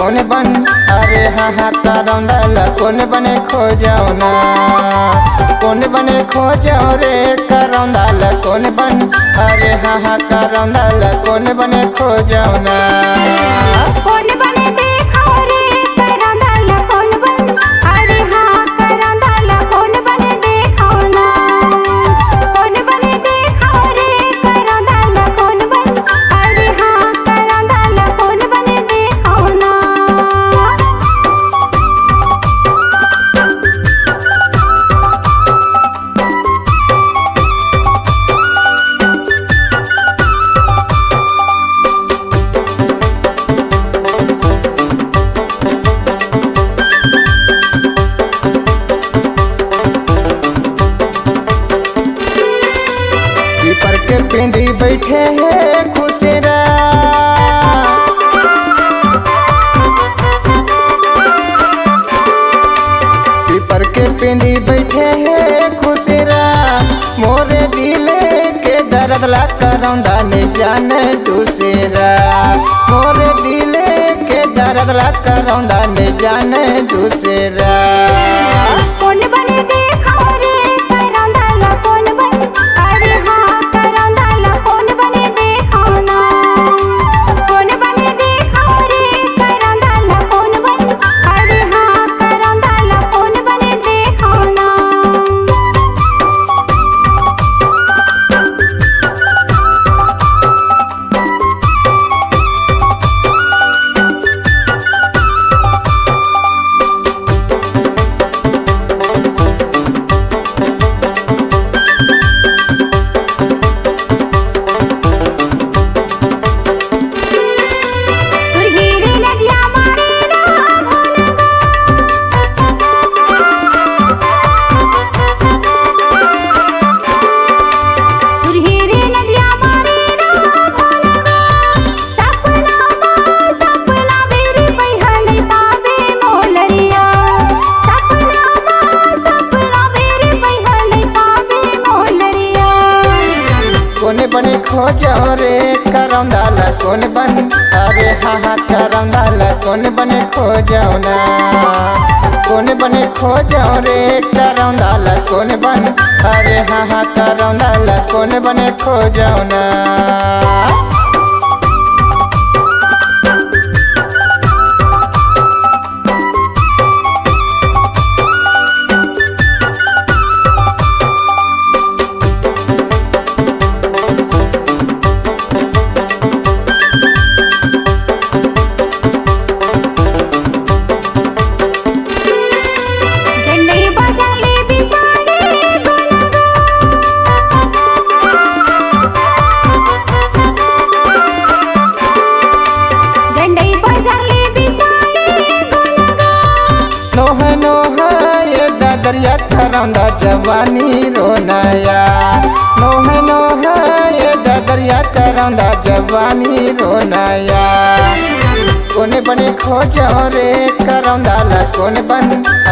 कौन बन, अरे हाँ हाँ करौंदा कौन बने खो जाओ ना, कौन बने खो जाओ रे करौंदा कौन बन, अरे हाँ हाँ करौंदा कौन बने खो जाओ ना। कौन बने देखो रे करौंदा कौन बन, अरे हाँ करौंदा कौन बने देखो ना, कौन बने देखो रे करौंदा कौन बन, अरे हाँ करौंदा कौन बने देखो ना। पीपर के पिंडी बैठे है खुशरा, पीपर के पिंडी बैठे है खुशरा, मोरे दिले के दर्द ला करौंदा ने जाने दूसरा, मोरे दिले के दर्द ला करौंदा ने जाने दूसरा। कौन बने देखो रे करौंदा कौन बन, अरे हाँ करौंदा कौन बने देखो ना, कौन बने देखो रे करौंदा कौन बन, अरे हाँ करौंदा कौन बने देखो ना। सुरहीरे नदिया मारे ना भोलगा, सुरहीरे नदिया मारे ना भोलगा, सपना मेरे बहल पावे मोलरिया, सपना मेरे बहल पावे मोलरिया। कौन बने खो जाओ रे करौंदा कौन बन, अरे हाँ हाँ करौंदा कौन बने खो जाओ ना, कौन बने खो जाओ रे करौंदा कौन बन, अरे हाँ हाँ करौंदा कौन बने खो जाओ ना। गंडई बजाले बिसारे गोलगा, गंडई बजाले बिसारे गोलगा, नोह नोह ये दरिया करौंदा जवानी रोनाया, नोह नोह ये दरिया करौंदा जवानी रोनाया। कौन बने खो जाओ रे करौंदा कौन बन,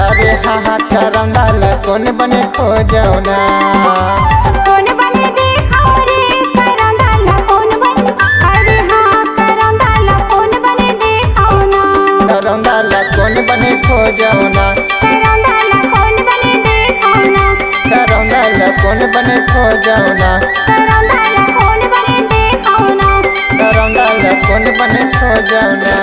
अरे हाँ हाँ करौंदा कौन बने खो जाओ ना। कौन बने देखो रे करौंदा कौन बन, अरे हाँ करौंदा कौन बने देखो ना, करौंदा कौन बने खो जाओ ना, करौंदा कौन बने देखो ना, करौंदा कौन बने खो जाओ ना, करौंदा कौन बने देखो ना। करौंदा कौन बने खो जाओ ना।